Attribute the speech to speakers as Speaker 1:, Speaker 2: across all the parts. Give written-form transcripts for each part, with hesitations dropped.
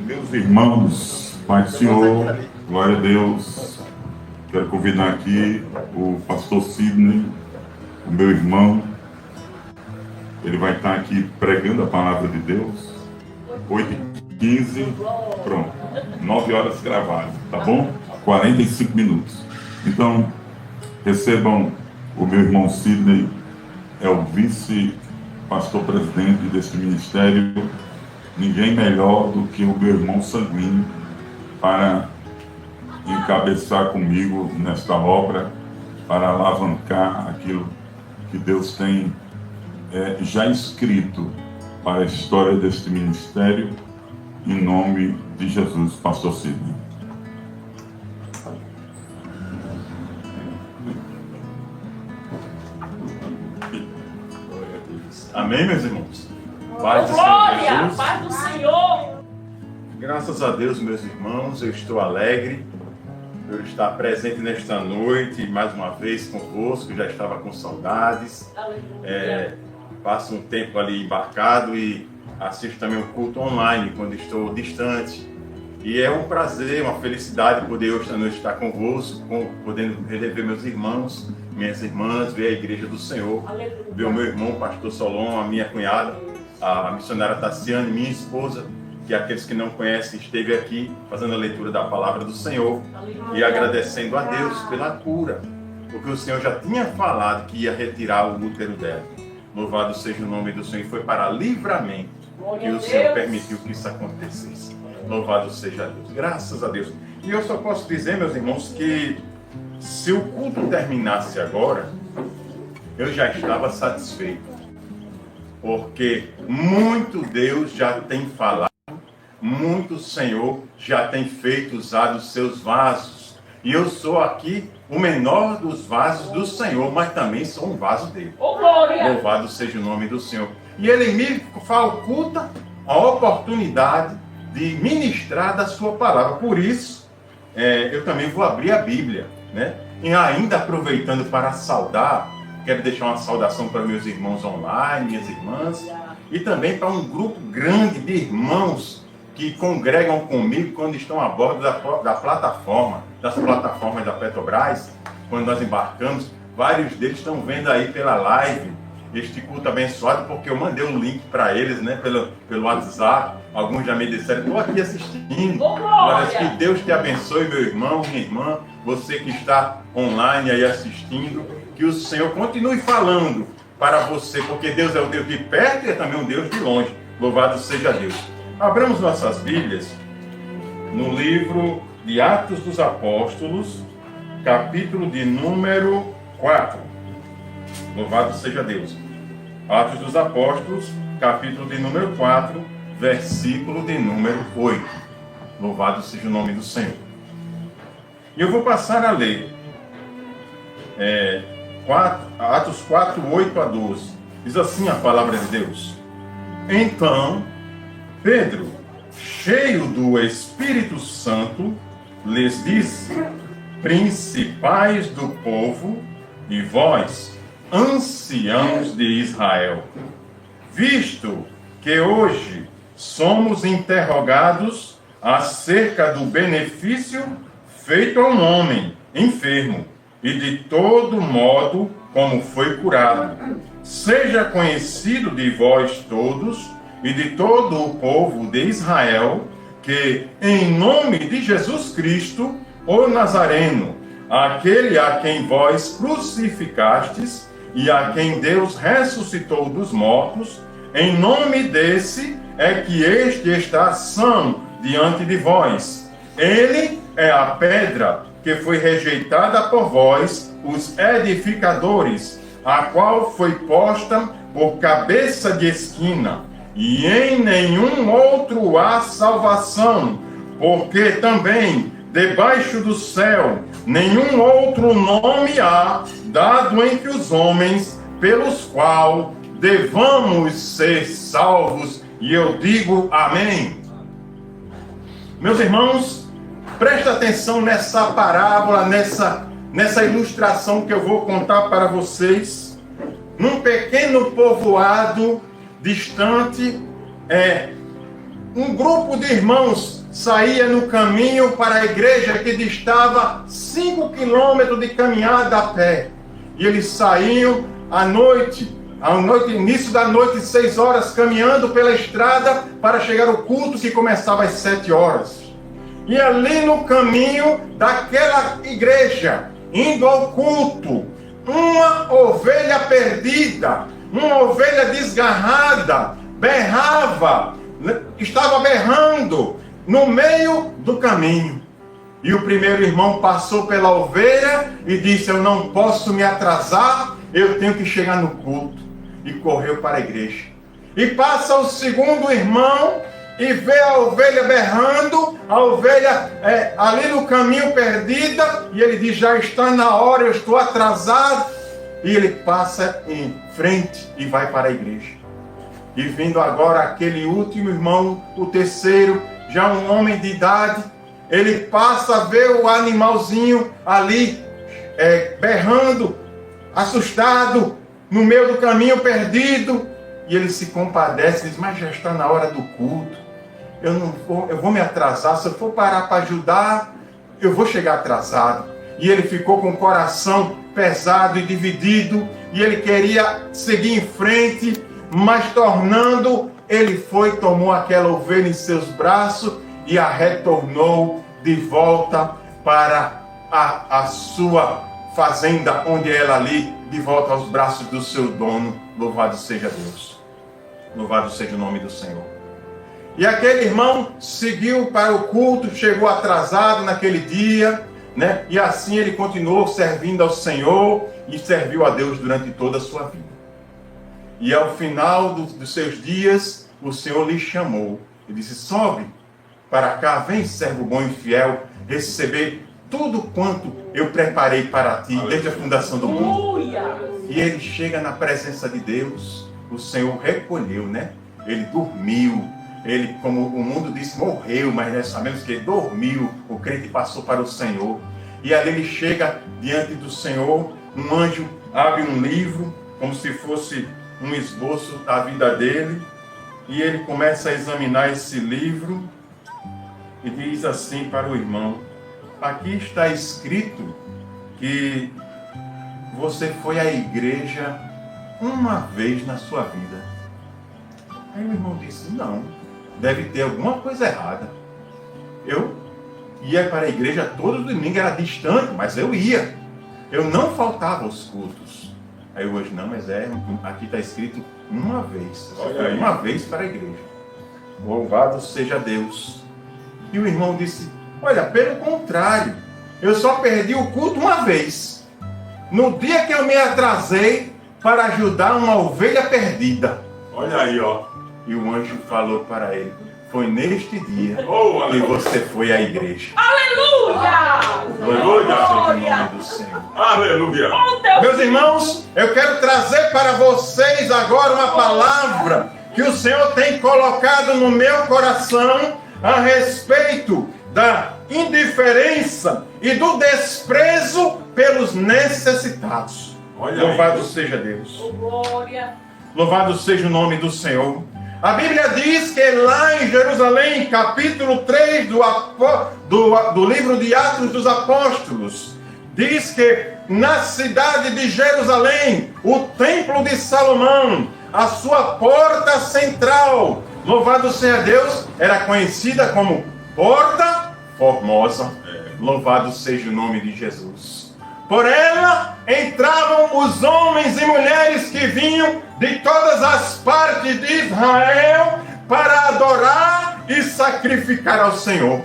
Speaker 1: Meus irmãos, Pai do Senhor, glória a Deus. Quero convidar aqui o pastor Sidney, o meu irmão. Ele vai estar aqui pregando a palavra de Deus. 8h15, pronto. 9 horas gravadas, tá bom? 45 minutos. Então, recebam o meu irmão Sidney, é o vice-pastor-presidente deste ministério. Ninguém melhor do que o meu irmão sanguíneo para encabeçar comigo nesta obra, para alavancar aquilo que Deus tem já escrito para a história deste ministério, em nome de Jesus, pastor Sidney.
Speaker 2: Amém, meus irmãos?
Speaker 3: Paz do Senhor Jesus. Paz do Senhor.
Speaker 2: Graças a Deus, meus irmãos, eu estou alegre por estar presente nesta noite, mais uma vez convosco. Já estava com saudades. Passo um tempo ali embarcado e assisto também o culto online quando estou distante. E é um prazer, uma felicidade poder hoje à noite estar convosco, podendo rever meus irmãos, minhas irmãs, ver a igreja do Senhor, ver o meu irmão, o pastor Solon, a minha cunhada, a missionária Tassiane, minha esposa, que aqueles que não conhecem esteve aqui fazendo a leitura da palavra do Senhor e agradecendo a Deus pela cura, porque o Senhor já tinha falado que ia retirar o útero dela. Louvado seja o nome do Senhor, e foi para livramento que o Senhor permitiu que isso acontecesse. Louvado seja Deus, graças a Deus. E eu só posso dizer, meus irmãos, que se o culto terminasse agora, eu já estava satisfeito, porque muito Deus já tem falado, muito Senhor já tem feito, usado os seus vasos, e eu sou aqui o menor dos vasos do Senhor, mas também sou um vaso dele.
Speaker 3: Oh, glória!
Speaker 2: Louvado seja o nome do Senhor. E ele me faculta a oportunidade de ministrar da sua palavra. Por isso, eu também vou abrir a Bíblia, né? E ainda aproveitando para saudar, quero deixar uma saudação para meus irmãos online, minhas irmãs, e também para um grupo grande de irmãos que congregam comigo quando estão a bordo das plataformas da Petrobras, quando nós embarcamos. Vários deles estão vendo aí pela live este culto abençoado, porque eu mandei um link para eles, né, pelo WhatsApp. Alguns já me disseram, estou aqui assistindo. Mas que Deus te abençoe, meu irmão, minha irmã, você que está online aí assistindo, que o Senhor continue falando para você, porque Deus é o Deus de perto e é também um Deus de longe. Louvado seja Deus. Abramos nossas Bíblias no livro de Atos dos Apóstolos, capítulo de número 4. Louvado seja Deus. Atos dos Apóstolos, capítulo de número 4, versículo de número 8. Louvado seja o nome do Senhor. E eu vou passar a ler Atos 4, 8 a 12. Diz assim a palavra de Deus. Então, Pedro, cheio do Espírito Santo, lhes disse: principais do povo e vós, anciãos de Israel, visto que hoje somos interrogados acerca do benefício feito a um homem enfermo e de todo modo como foi curado, seja conhecido de vós todos e de todo o povo de Israel que, em nome de Jesus Cristo, o Nazareno, aquele a quem vós crucificastes e a quem Deus ressuscitou dos mortos, em nome desse é que este está são diante de vós. Ele é a pedra que foi rejeitada por vós, os edificadores, a qual foi posta por cabeça de esquina, e em nenhum outro há salvação, porque também debaixo do céu nenhum outro nome há dado entre os homens, pelos qual devamos ser salvos. E eu digo amém. Meus irmãos, presta atenção nessa parábola, nessa ilustração que eu vou contar para vocês. Num pequeno povoado distante, um grupo de irmãos saía no caminho para a igreja que distava 5 quilômetros de caminhada a pé. E eles saíam à noite, início da noite, 6 horas, caminhando pela estrada para chegar ao culto que começava às 7 horas. E ali no caminho daquela igreja, indo ao culto, uma ovelha perdida, uma ovelha desgarrada, berrava, estava berrando no meio do caminho. E o primeiro irmão passou pela ovelha e disse: eu não posso me atrasar, eu tenho que chegar no culto. E correu para a igreja. E passa o segundo irmão e vê a ovelha berrando, a ovelha ali no caminho perdida, e ele diz: já está na hora, eu estou atrasado. E ele passa em frente e vai para a igreja. E vindo agora aquele último irmão, o terceiro, já um homem de idade, ele passa a ver o animalzinho ali berrando, assustado, no meio do caminho perdido, e ele se compadece e diz: mas já está na hora do culto, eu vou me atrasar, se eu for parar para ajudar, eu vou chegar atrasado. E ele ficou com o coração pesado e dividido, e ele queria seguir em frente, mas ele tomou aquela ovelha em seus braços e a retornou de volta para a sua fazenda, onde ela ali, de volta aos braços do seu dono. Louvado seja Deus. Louvado seja o nome do Senhor. E aquele irmão seguiu para o culto, chegou atrasado naquele dia, né? E assim ele continuou servindo ao Senhor e serviu a Deus durante toda a sua vida. E ao final dos seus dias, o Senhor lhe chamou e disse: sobe para cá, vem, servo bom e fiel, receber tudo quanto eu preparei para ti desde a fundação do mundo. E ele chega na presença de Deus, o Senhor recolheu, né? Ele dormiu, ele, como o mundo disse, morreu, mas nós sabemos que ele dormiu, o crente passou para o Senhor. E ali ele chega diante do Senhor, um anjo abre um livro, como se fosse um esboço da vida dele, e ele começa a examinar esse livro e diz assim para o irmão: aqui está escrito que você foi à igreja uma vez na sua vida. Aí o irmão disse: não, deve ter alguma coisa errada. Eu ia para a igreja todos os domingos, era distante, mas eu ia. Eu não faltava aos cultos. Aí hoje: não, mas aqui está escrito uma vez. Você foi uma vez para a igreja. Louvado seja Deus. E o irmão disse: olha, pelo contrário, eu só perdi o culto uma vez. No dia que eu me atrasei para ajudar uma ovelha perdida.
Speaker 1: Olha aí, ó.
Speaker 2: E o anjo falou para ele: foi neste dia que você foi à igreja.
Speaker 3: Aleluia!
Speaker 2: Glória ao nome do Senhor.
Speaker 1: Aleluia!
Speaker 2: Meus irmãos, eu quero trazer para vocês agora uma palavra que o Senhor tem colocado no meu coração a respeito da indiferença e do desprezo pelos necessitados. Louvado seja Deus.
Speaker 3: Glória.
Speaker 2: Louvado seja o nome do Senhor. A Bíblia diz que lá em Jerusalém, capítulo 3 do livro de Atos dos Apóstolos, diz que na cidade de Jerusalém, o templo de Salomão, a sua porta central, louvado seja Deus, era conhecida como Porta Formosa. Louvado seja o nome de Jesus. Por ela entravam os homens e mulheres que vinham de todas as partes de Israel para adorar e sacrificar ao Senhor.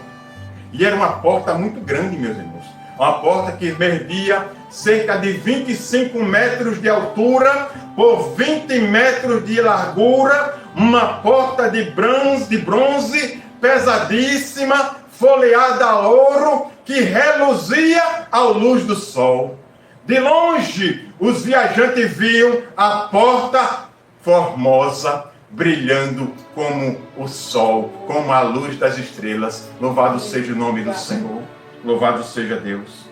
Speaker 2: E era uma porta muito grande, meus irmãos. Uma porta que media cerca de 25 metros de altura por 20 metros de largura. Uma porta de bronze pesadíssima, folheada a ouro, que reluzia à luz do sol. De longe, os viajantes viam a porta formosa, brilhando como o sol, como a luz das estrelas. Louvado seja o nome do Senhor. Louvado seja Deus.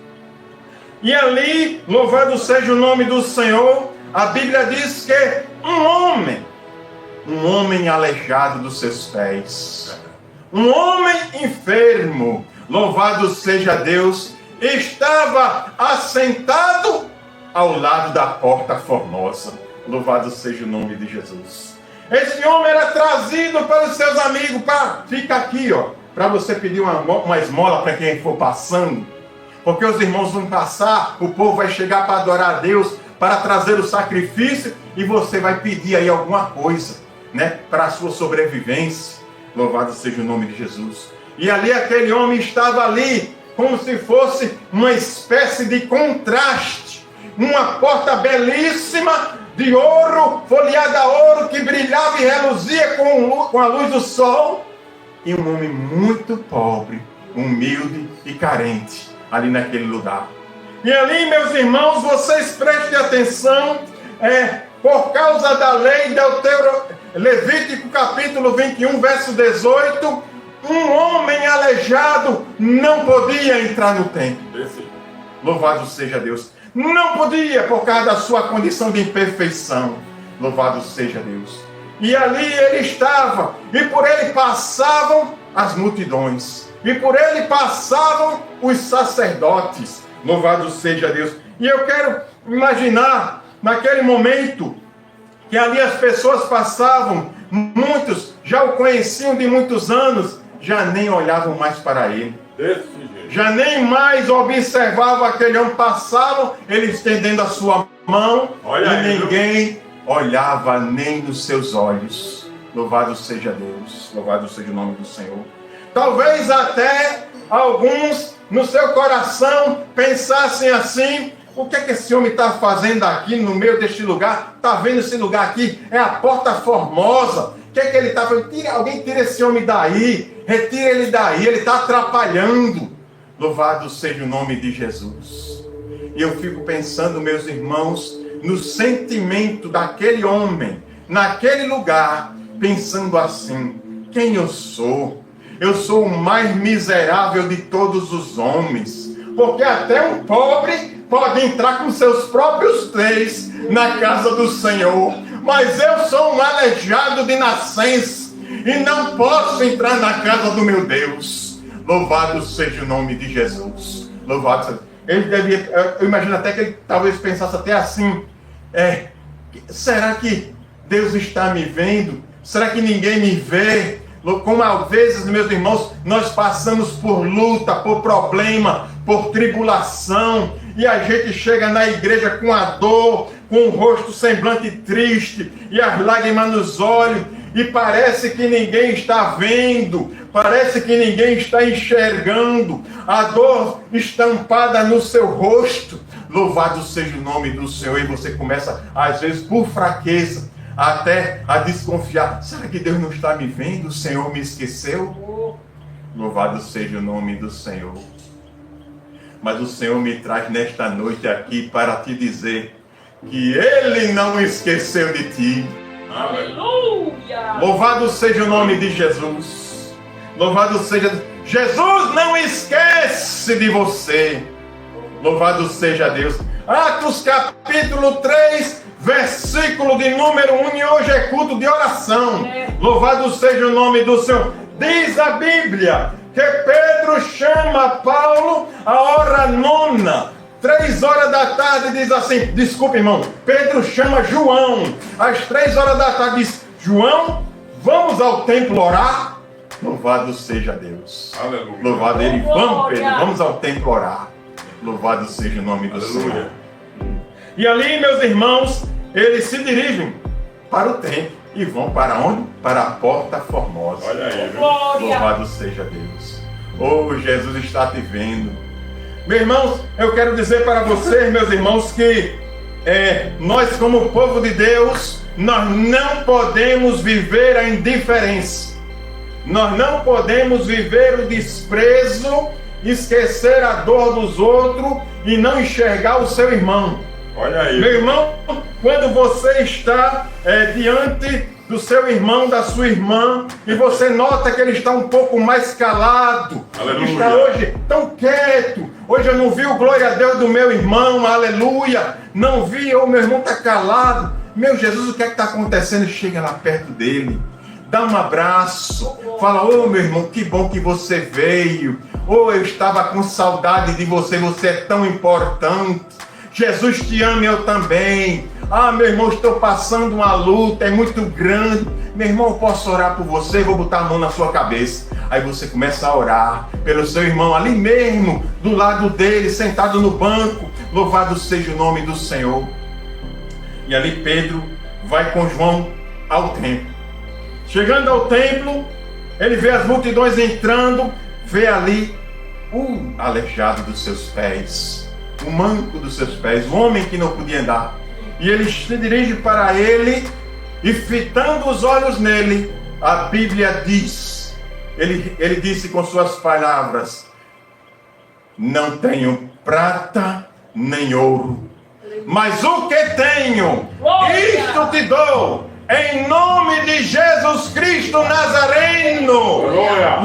Speaker 2: E ali, louvado seja o nome do Senhor, a Bíblia diz que um homem um homem aleijado dos seus pés, um homem enfermo, louvado seja Deus, estava assentado ao lado da porta formosa. Louvado seja o nome de Jesus. Esse homem era trazido pelos seus amigos para ficar aqui, ó, para você pedir uma esmola para quem for passando, porque os irmãos vão passar, o povo vai chegar para adorar a Deus, para trazer o sacrifício, e você vai pedir aí alguma coisa, né, para a sua sobrevivência. Louvado seja o nome de Jesus. E ali aquele homem estava ali, como se fosse uma espécie de contraste, uma porta belíssima, de ouro, folheada a ouro, que brilhava e reluzia com a luz do sol, e um homem muito pobre, humilde e carente, ali naquele lugar. E ali, meus irmãos, vocês prestem atenção, por causa da lei Levítico capítulo 21, verso 18, um homem aleijado não podia entrar no templo. Louvado seja Deus. Não podia, por causa da sua condição de imperfeição. Louvado seja Deus. E ali ele estava, e por ele passavam as multidões, e por ele passavam os sacerdotes. Louvado seja Deus. E eu quero imaginar, naquele momento, que ali as pessoas passavam, muitos já o conheciam de muitos anos, já nem olhavam mais para ele. Já nem mais observavam aquele homem, passavam, ele estendendo a sua mão, e ninguém olhava nem nos seus olhos. Louvado seja Deus, louvado seja o nome do Senhor. Talvez até alguns no seu coração pensassem assim: o que é que esse homem está fazendo aqui no meio deste lugar? Está vendo esse lugar aqui? É a porta formosa. O que é que ele está fazendo? Alguém tira esse homem daí, retira ele daí, ele está atrapalhando. Louvado seja o nome de Jesus. E eu fico pensando, meus irmãos, no sentimento daquele homem, naquele lugar, pensando assim: quem eu sou? Eu sou o mais miserável de todos os homens, porque até um pobre pode entrar com seus próprios pés na casa do Senhor, mas eu sou um aleijado de nascença e não posso entrar na casa do meu Deus. Louvado seja o nome de Jesus. Louvado seja. Ele devia, eu imagino até que ele talvez pensasse até assim: será que Deus está me vendo? Será que ninguém me vê? Como às vezes, meus irmãos, nós passamos por luta, por problema, por tribulação, e a gente chega na igreja com a dor, com o rosto semblante triste, e as lágrimas nos olhos, e parece que ninguém está vendo, parece que ninguém está enxergando, a dor estampada no seu rosto. Louvado seja o nome do Senhor. E você começa, às vezes, por fraqueza, até a desconfiar: será que Deus não está me vendo? O Senhor me esqueceu? Louvado seja o nome do Senhor. Mas o Senhor me traz nesta noite aqui para te dizer que Ele não esqueceu de ti.
Speaker 3: Aleluia!
Speaker 2: Louvado seja o nome de Jesus. Louvado seja... Jesus não esquece de você. Louvado seja Deus. Atos capítulo 3, versículo de número 1, e hoje é culto de oração. Louvado seja o nome do Senhor. Diz a Bíblia que Pedro chama Paulo a hora nona, 3 horas da tarde, diz assim, desculpa irmão, Pedro chama João, às 3 horas da tarde, diz: João, vamos ao templo orar? Louvado seja Deus.
Speaker 1: Aleluia.
Speaker 2: Louvado ele. Vamos, Pedro, vamos ao templo orar. Louvado seja o nome do Senhor. E ali, meus irmãos, eles se dirigem para o templo e vão para onde? Para a porta formosa.
Speaker 1: Olha aí, viu?
Speaker 2: Louvado seja Deus. Oh, Jesus está te vendo. Meus irmãos, eu quero dizer para vocês, meus irmãos, que nós, como povo de Deus, nós não podemos viver a indiferença. Nós não podemos viver o desprezo, esquecer a dor dos outros e não enxergar o seu irmão.
Speaker 1: Olha aí.
Speaker 2: Meu irmão, quando você está diante do seu irmão, da sua irmã, e você nota que ele está um pouco mais calado,
Speaker 1: aleluia,
Speaker 2: está hoje tão quieto, hoje eu não vi o glória a Deus do meu irmão, aleluia, não vi, o meu irmão está calado, Meu Jesus, o que é que está acontecendo? Chega lá perto dele, dá um abraço, fala: ô meu irmão, que bom que você veio. Eu estava com saudade de você, você é tão importante. Jesus te ama, eu também. Meu irmão, estou passando uma luta, é muito grande. Meu irmão, eu posso orar por você? Vou botar a mão na sua cabeça. Aí você começa a orar pelo seu irmão ali mesmo, do lado dele, sentado no banco. Louvado seja o nome do Senhor. E ali Pedro vai com João ao templo. Chegando ao templo, ele vê as multidões entrando, vê ali o aleijado dos seus pés, o manco dos seus pés, o homem que não podia andar. E ele se dirige para ele e, fitando os olhos nele, a Bíblia diz, ele disse com suas palavras: não tenho prata nem ouro, mas o que tenho, isto te dou, em nome de Jesus Cristo Nazareno.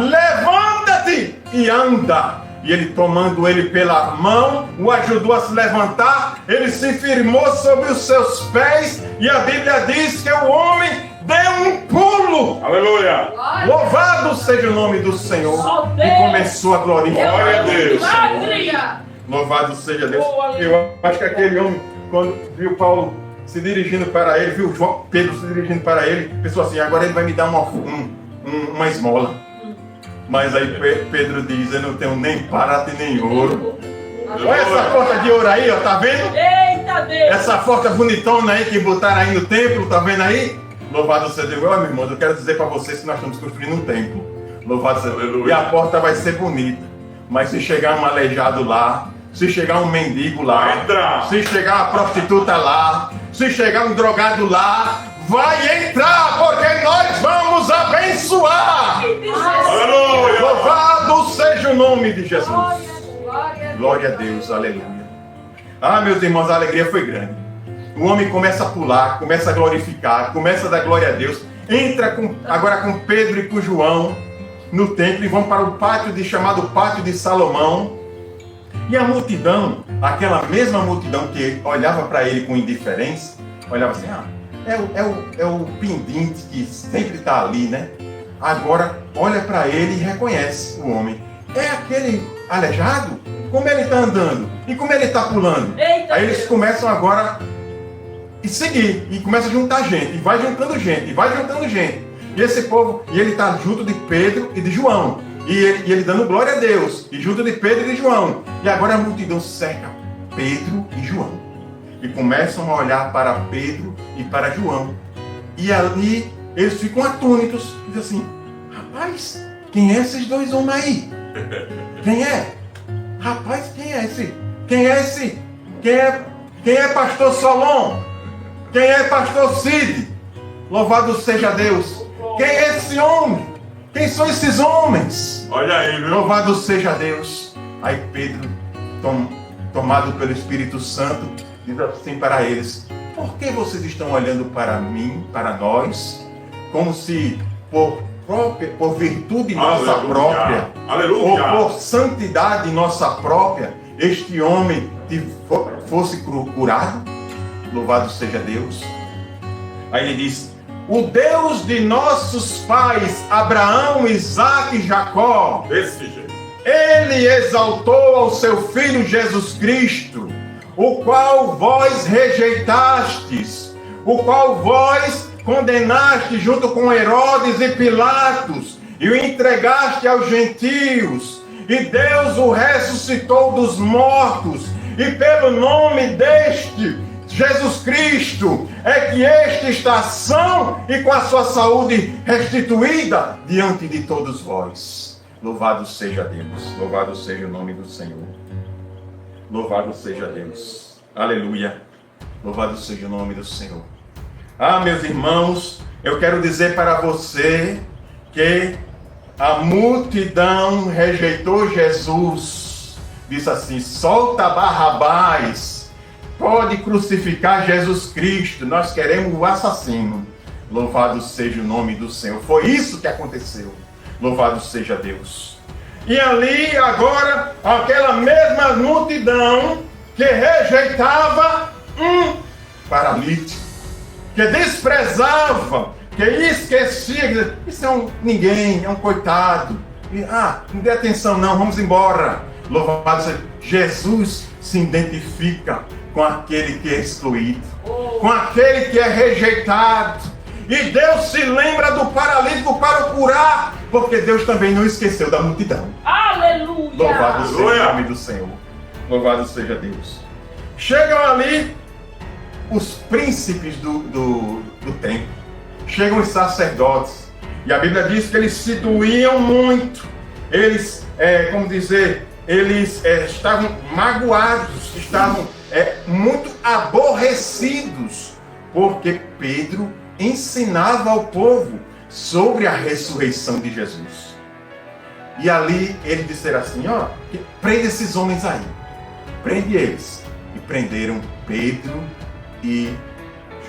Speaker 2: Levanta-te e anda. E ele, tomando ele pela mão, o ajudou a se levantar. Ele se firmou sobre os seus pés. E a Bíblia diz que o homem deu um pulo.
Speaker 1: Aleluia!
Speaker 2: Louvado seja o nome do Senhor. E começou a glorificar.
Speaker 1: Glória a Deus.
Speaker 2: Louvado seja Deus. Eu acho que aquele homem, quando viu Paulo se dirigindo para ele, viu João, Pedro se dirigindo para ele, pensou assim: agora ele vai me dar uma esmola. Mas aí Pedro diz: eu não tenho nem prata e nem ouro. Olha essa porta de ouro aí, ó, tá vendo?
Speaker 3: Eita Deus!
Speaker 2: Essa porta bonitona aí que botaram aí no templo, tá vendo aí? Louvado seja Deus. Meu irmão, eu quero dizer para vocês que nós estamos construindo um templo. Louvado seja Deus. E a porta vai ser bonita. Mas se chegar um aleijado lá, se chegar um mendigo lá, se chegar uma prostituta lá, se chegar um drogado lá, vai entrar, porque nós vamos abençoar. Aleluia! Louvado seja o nome de Jesus. Glória a Deus, aleluia. Meus irmãos, a alegria foi grande. O homem começa a pular, começa a glorificar, começa a dar glória a Deus. Entra agora com Pedro e com João no templo e vão para o pátio chamado Pátio de Salomão. E a multidão, aquela mesma multidão que olhava para ele com indiferença, olhava assim: é o pendente que sempre está ali, né? Agora olha para ele e reconhece o homem. É aquele aleijado? Como ele está andando? E como ele está pulando?
Speaker 3: Eita,
Speaker 2: aí eles começam agora a seguir, e começam a juntar gente, e vai juntando gente, e vai juntando gente. E esse povo, e ele está junto de Pedro e de João. E ele dando glória a Deus, e junto de Pedro e de João. E agora a multidão cerca Pedro e João. E começam a olhar para Pedro e para João. E ali eles ficam atônitos. Dizem assim: rapaz, quem é esses dois homens aí? Quem é? Rapaz, quem é esse? Quem é esse? Quem é pastor Solon? Quem é pastor Cid? Louvado seja Deus. Quem é esse homem? Quem são esses homens?
Speaker 1: Olha aí, viu?
Speaker 2: Louvado seja Deus. Aí Pedro, tomado pelo Espírito Santo, diz assim para eles: por que vocês estão olhando para mim, para nós, como se por virtude nossa própria,
Speaker 1: aleluia,
Speaker 2: ou por santidade nossa própria, este homem fosse curado? Louvado seja Deus. Aí ele diz: o Deus de nossos pais, Abraão, Isaque e Jacó,
Speaker 1: desse jeito,
Speaker 2: ele exaltou ao seu Filho Jesus Cristo, o qual vós rejeitastes, o qual vós condenaste junto com Herodes e Pilatos, e o entregaste aos gentios, e Deus o ressuscitou dos mortos, e pelo nome deste Jesus Cristo é que este está são e com a sua saúde restituída diante de todos vós. Louvado seja Deus, louvado seja o nome do Senhor. Louvado seja Deus, aleluia, louvado seja o nome do Senhor. Meus irmãos, eu quero dizer para você que a multidão rejeitou Jesus. Disse assim: solta Barrabás, pode crucificar Jesus Cristo, nós queremos o assassino. Louvado seja o nome do Senhor. Foi isso que aconteceu. Louvado seja Deus. E ali agora, aquela mesma multidão que rejeitava um paralítico. que desprezava, que esquecia, isso é ninguém, é um coitado. E, não dê atenção não, vamos embora. Louvado seja Jesus, se identifica com aquele que é excluído, com aquele que é rejeitado. E Deus se lembra do paralítico para o curar, porque Deus também não esqueceu da multidão.
Speaker 3: Aleluia!
Speaker 2: Louvado seja o nome do Senhor. Louvado seja Deus. Chegam ali os príncipes do templo. Chegam os sacerdotes. E a Bíblia diz que eles se doíam muito. Eles, estavam magoados, estavam muito aborrecidos, porque Pedro ensinava ao povo sobre a ressurreição de Jesus. E ali eles disseram assim, prende esses homens aí. Prende eles. E prenderam Pedro e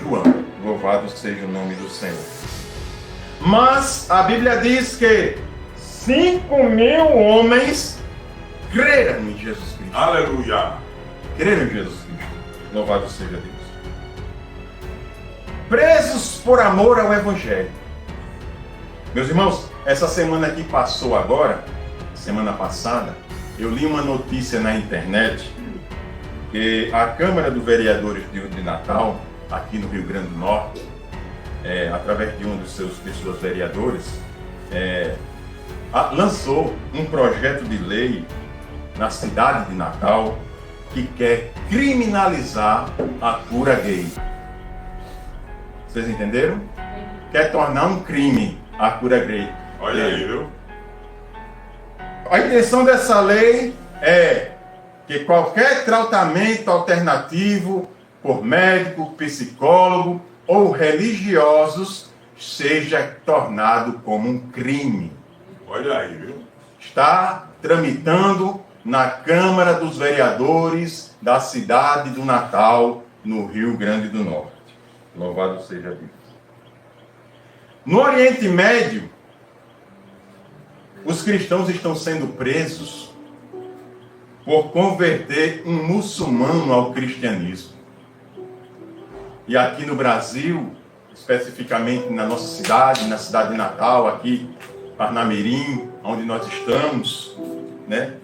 Speaker 2: João. Louvado seja o nome do Senhor. Mas a Bíblia diz que 5.000 homens creram em Jesus Cristo.
Speaker 1: Aleluia.
Speaker 2: Creram em Jesus Cristo. Louvado seja Deus. Presos por amor ao Evangelho. Meus irmãos, essa semana que passou agora, semana passada, eu li uma notícia na internet que a Câmara dos Vereadores de Natal, aqui no Rio Grande do Norte, através de um de seus vereadores, lançou um projeto de lei na cidade de Natal que quer criminalizar a cura gay. Vocês entenderam? Quer tornar um crime a cura gay.
Speaker 1: Olha aí, viu?
Speaker 2: A intenção dessa lei é que qualquer tratamento alternativo por médico, psicólogo ou religiosos seja tornado como um crime.
Speaker 1: Olha aí, viu?
Speaker 2: Está tramitando na Câmara dos Vereadores da cidade do Natal, no Rio Grande do Norte. Louvado seja Deus. No Oriente Médio, os cristãos estão sendo presos por converter um muçulmano ao cristianismo. E aqui no Brasil, especificamente na nossa cidade, na cidade de Natal, aqui, Parnamirim, onde nós estamos, né?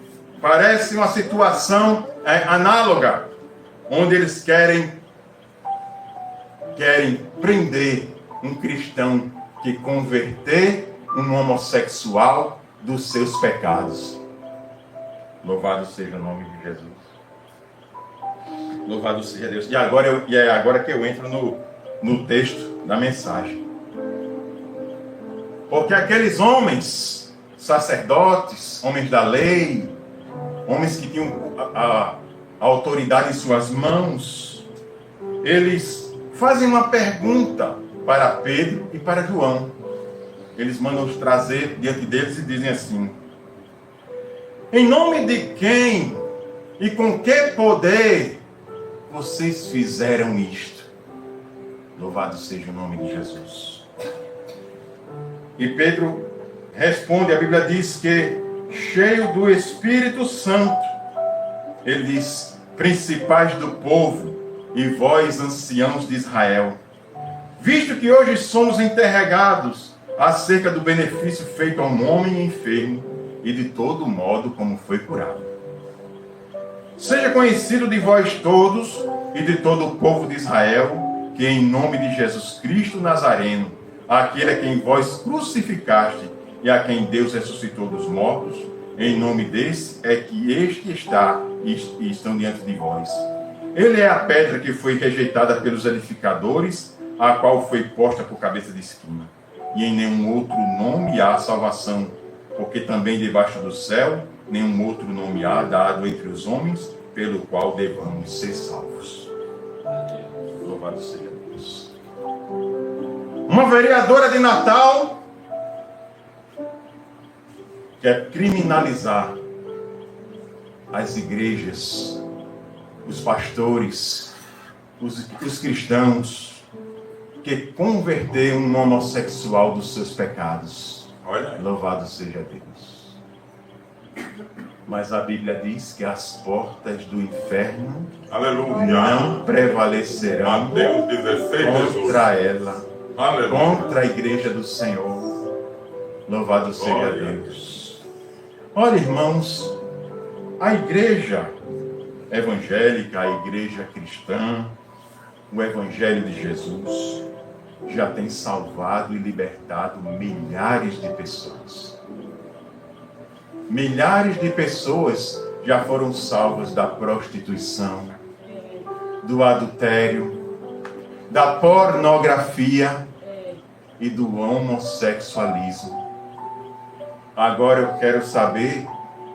Speaker 2: Parece uma situação análoga, onde eles querem prender um cristão que converter um homossexual dos seus pecados. Louvado seja o nome de Jesus. Louvado seja Deus. E é agora que eu entro no texto da mensagem. Porque aqueles homens, sacerdotes, homens da lei, homens que tinham a autoridade em suas mãos, eles fazem uma pergunta para Pedro e para João. Eles mandam os trazer diante deles e dizem assim: em nome de quem e com que poder vocês fizeram isto? Louvado seja o nome de Jesus. E Pedro responde, a Bíblia diz que, cheio do Espírito Santo, ele diz: principais do povo e vós, anciãos de Israel, visto que hoje somos interrogados acerca do benefício feito a um homem enfermo e de todo modo como foi curado. Seja conhecido de vós todos e de todo o povo de Israel, que em nome de Jesus Cristo Nazareno, aquele a quem vós crucificaste e a quem Deus ressuscitou dos mortos, em nome desse é que este está e estão diante de vós. Ele é a pedra que foi rejeitada pelos edificadores, a qual foi posta por cabeça de esquina. E em nenhum outro nome há salvação, porque também debaixo do céu nenhum outro nome há dado entre os homens, pelo qual devamos ser salvos. Louvado seja Deus. Uma vereadora de Natal quer criminalizar as igrejas, os pastores, os cristãos que converter um homossexual dos seus pecados.
Speaker 1: Olha aí.
Speaker 2: Louvado seja Deus. Mas a Bíblia diz que as portas do inferno
Speaker 1: Aleluia.
Speaker 2: não prevalecerão
Speaker 1: Mateus 16, Jesus.
Speaker 2: contra ela,
Speaker 1: Aleluia.
Speaker 2: contra a igreja do Senhor. Louvado seja
Speaker 1: Glória a
Speaker 2: Deus. Olha, irmãos, a igreja evangélica, a igreja cristã, o evangelho de Jesus já tem salvado e libertado milhares de pessoas. Milhares de pessoas já foram salvas da prostituição, do adultério, da pornografia e do homossexualismo. Agora eu quero saber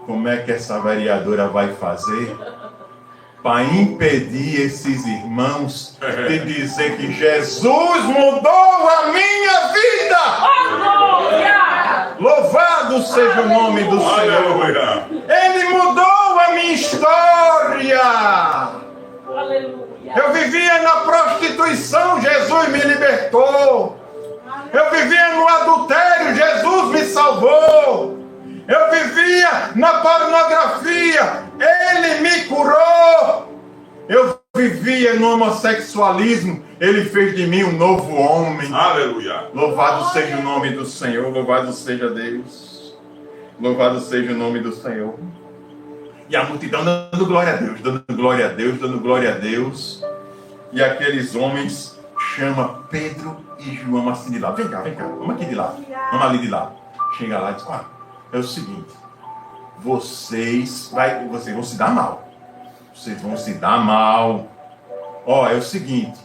Speaker 2: como é que essa vereadora vai fazer para impedir esses irmãos de dizer que Jesus mudou a minha vida.
Speaker 3: Aleluia!
Speaker 2: Louvado seja o nome do Senhor.
Speaker 1: Aleluia.
Speaker 2: Ele mudou a minha história.
Speaker 3: Aleluia!
Speaker 2: Eu vivia na prostituição, Jesus me libertou. Eu vivia no adultério, Jesus me salvou. Eu vivia na pornografia, Ele me curou. Eu vivia no homossexualismo, Ele fez de mim um novo homem.
Speaker 1: Aleluia.
Speaker 2: Louvado seja o nome do Senhor, louvado seja Deus. Louvado seja o nome do Senhor. E a multidão dando glória a Deus, dando glória a Deus, dando glória a Deus. E aqueles homens chamam Pedro e João assim de lá. Vem cá, vamos aqui de lá. Vamos ali de lá. Chega lá e diz, é o seguinte, vocês vão se dar mal. Vocês vão se dar mal. É o seguinte,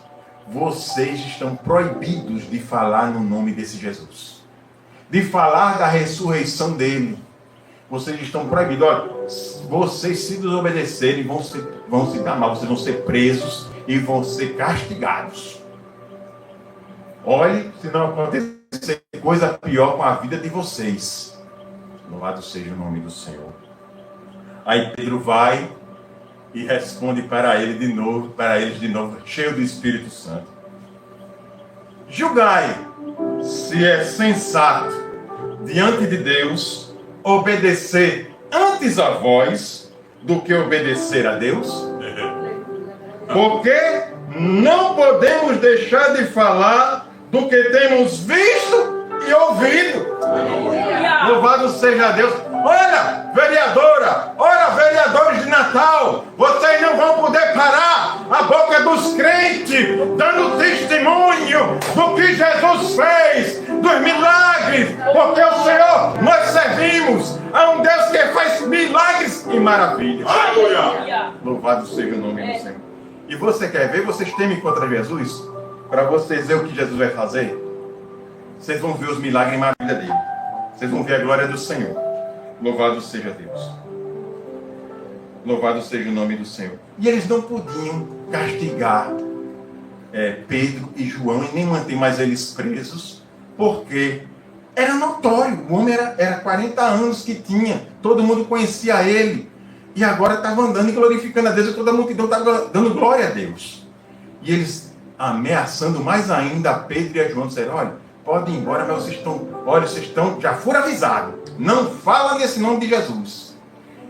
Speaker 2: vocês estão proibidos de falar no nome desse Jesus. De falar da ressurreição dele. Vocês estão proibidos. Olha, vocês se desobedecerem vão se dar mal. Vocês vão ser presos e vão ser castigados. Olhe, se não acontecer coisa pior com a vida de vocês. Louvado seja o nome do Senhor. Aí Pedro vai e responde para eles de novo, cheio do Espírito Santo. Julgai se é sensato diante de Deus obedecer antes a vós do que obedecer a Deus? Porque não podemos deixar de falar do que temos visto e ouvido. Louvado seja Deus. Olha, vereadora, olha, vereadores de Natal, vocês não vão poder parar a boca dos crentes, dando testemunho do que Jesus fez, dos milagres, porque o Senhor, nós servimos a um Deus que faz milagres e maravilhas.
Speaker 1: Aleluia.
Speaker 2: Louvado seja o nome do Senhor. E você quer ver, vocês temem contra Jesus? Para vocês ver o que Jesus vai fazer? Vocês vão ver os milagres e maravilhas dele. Vocês vão ver a glória do Senhor. Louvado seja Deus. Louvado seja o nome do Senhor. E eles não podiam castigar Pedro e João e nem manter mais eles presos, porque era notório. O homem era 40 anos que tinha. Todo mundo conhecia ele. E agora estava andando e glorificando a Deus. E toda a multidão estava dando glória a Deus. E eles ameaçando mais ainda a Pedro e a João. Disseram, olha, podem ir embora, mas vocês estão, já foram avisados. Não fala nesse nome de Jesus.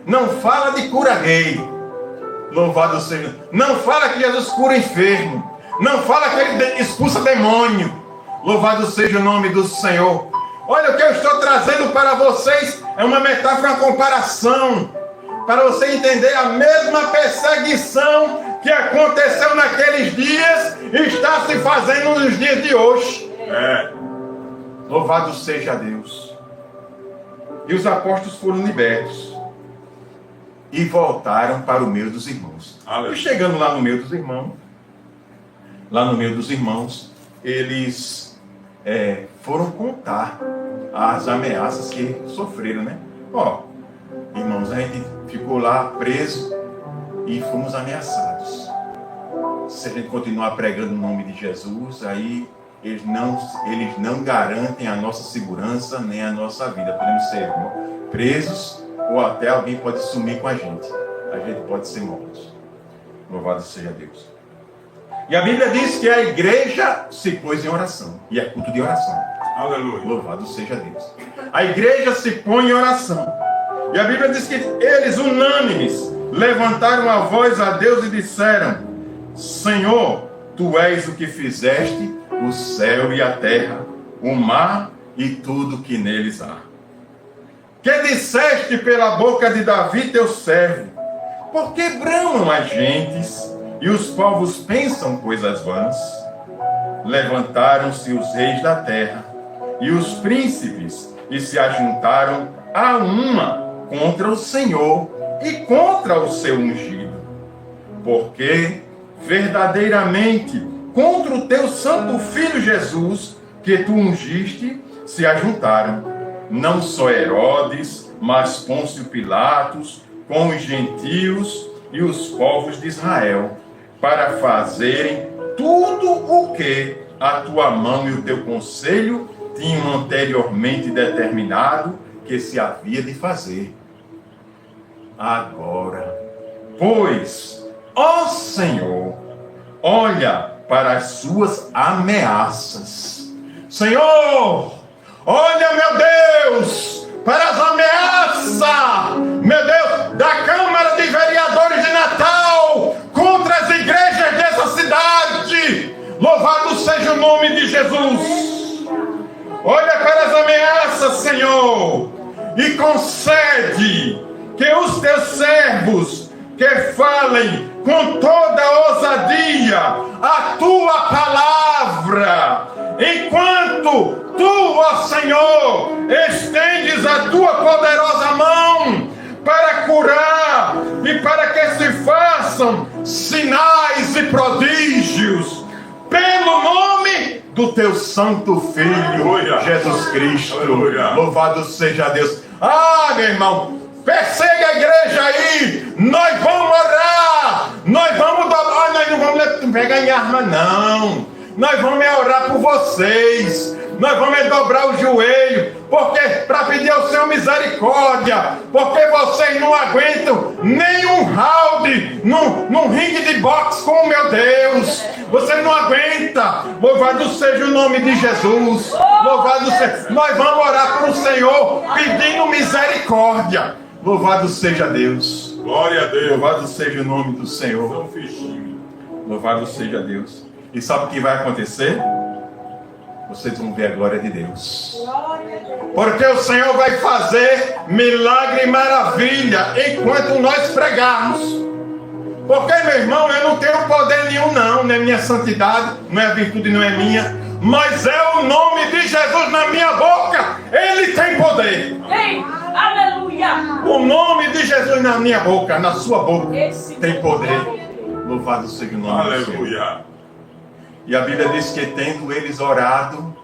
Speaker 2: Não fala de cura gay. Louvado seja. Não fala que Jesus cura enfermo. Não fala que ele expulsa demônio. Louvado seja o nome do Senhor. Olha, o que eu estou trazendo para vocês é uma metáfora, uma comparação. Para você entender a mesma perseguição que aconteceu naqueles dias e está se fazendo nos dias de hoje. Louvado seja Deus. E os apóstolos foram libertos e voltaram para o meio dos irmãos.
Speaker 1: Aleluia.
Speaker 2: E chegando lá no meio dos irmãos, eles foram contar as ameaças que sofreram, né? Irmãos, a gente ficou lá preso e fomos ameaçados. Se a gente continuar pregando o nome de Jesus, aí eles não garantem a nossa segurança nem a nossa vida. Podemos ser presos ou até alguém pode sumir com a gente. A gente pode ser mortos. Louvado seja Deus. E a Bíblia diz que a igreja se pôs em oração. E é culto de oração.
Speaker 1: Aleluia.
Speaker 2: Louvado seja Deus. A igreja se põe em oração. E a Bíblia diz que eles, unânimes, levantaram a voz a Deus e disseram: Senhor, Tu és o que fizeste o céu e a terra, o mar e tudo que neles há. Que disseste pela boca de Davi, teu servo: por que bramam as gentes e os povos pensam coisas vãs? Levantaram-se os reis da terra e os príncipes e se ajuntaram a uma contra o Senhor e contra o seu ungido. Porque verdadeiramente contra o teu santo filho Jesus, que tu ungiste, se ajuntaram não só Herodes, mas Pôncio Pilatos, com os gentios e os povos de Israel, para fazerem tudo o que a tua mão e o teu conselho tinham anteriormente determinado que se havia de fazer. Agora, pois, ó Senhor, olha para as suas ameaças. Senhor, olha, meu Deus, para as ameaças, meu Deus, da Câmara de Vereadores de Natal contra as igrejas dessa cidade. Louvado seja o nome de Jesus. Olha para as ameaças, Senhor, e concede que os teus servos que falem com toda ousadia a tua palavra, enquanto tu, ó Senhor, estendes a tua poderosa mão para curar e para que se façam sinais e prodígios pelo nome do teu santo Filho,
Speaker 1: Aleluia.
Speaker 2: Jesus Cristo.
Speaker 1: Aleluia.
Speaker 2: Louvado seja Deus. Ah, meu irmão, persegue a igreja aí. Nós vamos orar. Nós vamos dobrar. Nós não vamos pegar em arma, não. Nós vamos orar por vocês. Nós vamos dobrar o joelho, porque para pedir ao Senhor misericórdia, porque vocês não aguentam nenhum round num ringue de boxe com o meu Deus. Vocês não aguentam. Louvado seja o nome de Jesus. Louvado seja. Nós vamos orar para o Senhor pedindo misericórdia. Louvado seja Deus.
Speaker 1: Glória a Deus.
Speaker 2: Louvado seja o nome do Senhor.
Speaker 1: São fichinho.
Speaker 2: Louvado seja Deus. E sabe o que vai acontecer? Vocês vão ver a glória de Deus. Porque o Senhor vai fazer milagre e maravilha enquanto nós pregarmos. Porque, meu irmão, eu não tenho poder nenhum, não é minha santidade, não é a virtude, não é minha, mas é o nome de Jesus na minha boca. Ele tem poder.
Speaker 3: Ei, aleluia.
Speaker 2: O nome de Jesus na minha boca, na sua boca, tem poder. Louvado seja o nome do Senhor.
Speaker 1: Aleluia.
Speaker 2: E a Bíblia diz que tendo eles orado,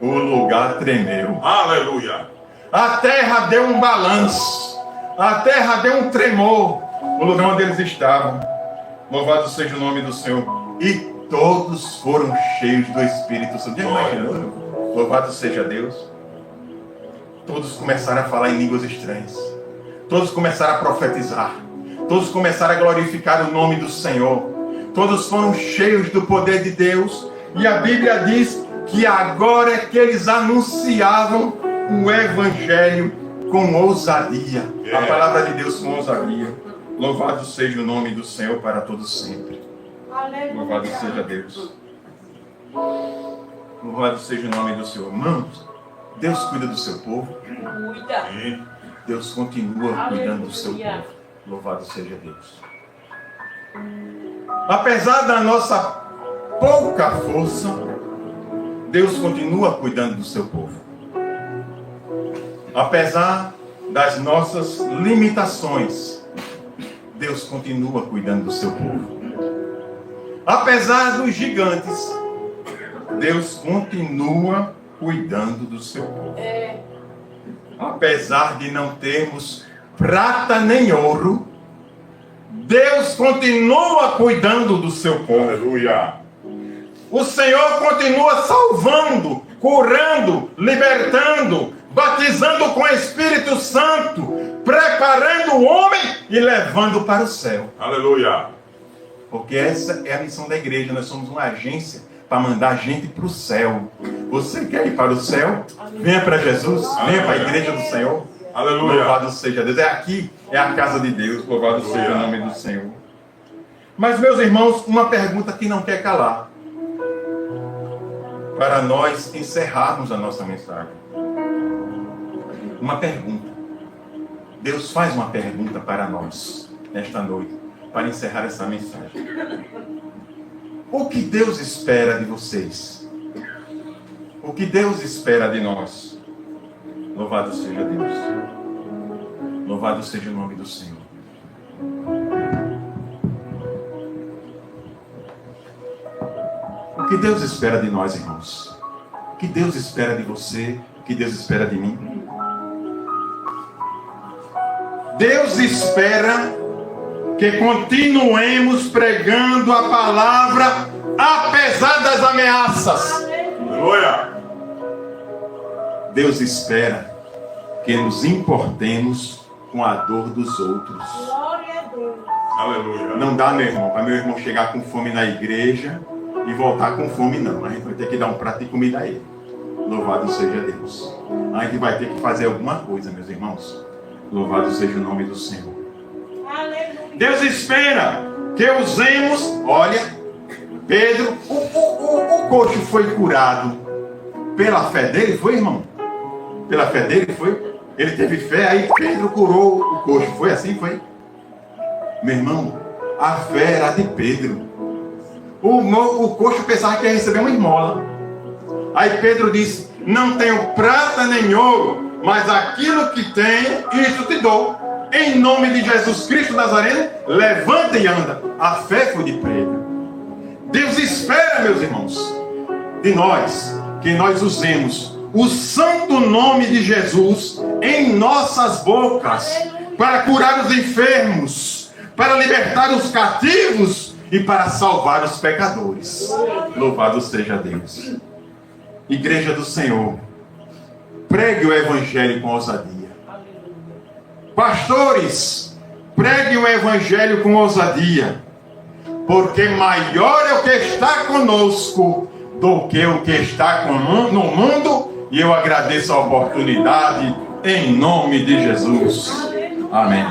Speaker 2: o lugar tremeu.
Speaker 1: Aleluia.
Speaker 2: A terra deu um balanço. A terra deu um tremor. No lugar onde eles estavam. Louvado seja o nome do Senhor. E todos foram cheios do Espírito Santo. Já imaginou? Louvado seja Deus. Todos começaram a falar em línguas estranhas. Todos começaram a profetizar. Todos começaram a glorificar o nome do Senhor. Todos foram cheios do poder de Deus. E a Bíblia diz que agora é que eles anunciavam o Evangelho com ousadia. A palavra de Deus com ousadia. Louvado seja o nome do Senhor para todos sempre. Louvado seja Deus. Louvado seja o nome do Senhor. Irmãos, Deus cuida do seu povo.
Speaker 3: Cuida.
Speaker 1: Sim.
Speaker 2: Deus continua cuidando do seu
Speaker 3: Aleluia.
Speaker 2: povo. Louvado seja Deus. Apesar da nossa pouca força, Deus continua cuidando do seu povo. Apesar das nossas limitações, Deus continua cuidando do seu povo. Apesar dos gigantes, Deus continua cuidando do seu povo. Apesar de não termos prata nem ouro, Deus continua cuidando do seu povo.
Speaker 1: Aleluia.
Speaker 2: O Senhor continua salvando, curando, libertando, batizando com o Espírito Santo, preparando o homem e levando para o céu.
Speaker 1: Aleluia.
Speaker 2: Porque essa é a missão da igreja. Nós somos uma agência para mandar gente para o céu. Você quer ir para o céu? Venha para Jesus, venha para a igreja do Senhor.
Speaker 1: Aleluia.
Speaker 2: Louvado seja Deus. É aqui, é a casa de Deus. Louvado seja o nome do Senhor. Mas, meus irmãos, uma pergunta que não quer calar. Para nós encerrarmos a nossa mensagem. Uma pergunta. Deus faz uma pergunta para nós, nesta noite, para encerrar essa mensagem. O que Deus espera de vocês? O que Deus espera de nós? Louvado seja Deus. Louvado seja o nome do Senhor. O que Deus espera de nós, irmãos? O que Deus espera de você? O que Deus espera de mim? Deus espera que continuemos pregando a palavra apesar das ameaças.
Speaker 1: Aleluia.
Speaker 2: Deus espera que nos importemos com a dor dos outros.
Speaker 3: Glória a Deus.
Speaker 1: Aleluia.
Speaker 2: Não dá, meu irmão, para meu irmão chegar com fome na igreja e voltar com fome, não. A gente vai ter que dar um prato de comida a ele. Louvado seja Deus. A gente vai ter que fazer alguma coisa, meus irmãos. Louvado seja o nome do Senhor.
Speaker 3: Aleluia.
Speaker 2: Deus espera que usemos, olha, Pedro, o coxo foi curado pela fé dele, foi, irmão? Pela fé dele, foi? Ele teve fé, aí Pedro curou o coxo, foi assim, foi? Meu irmão, a fé era de Pedro. O coxo pensava que ia receber uma esmola. Aí Pedro disse, não tenho prata nem ouro, mas aquilo que tenho, isso te dou. Em nome de Jesus Cristo Nazareno, levanta e anda. A fé foi de Pedro. Deus espera, meus irmãos, de nós, que nós usemos o santo nome de Jesus em nossas bocas, para curar os enfermos, para libertar os cativos e para salvar os pecadores. Louvado seja Deus. Igreja do Senhor, pregue o evangelho com ousadia. Pastores, pregue o evangelho com ousadia, porque maior é o que está conosco do que o que está no mundo, e eu agradeço a oportunidade em nome de Jesus. Amém.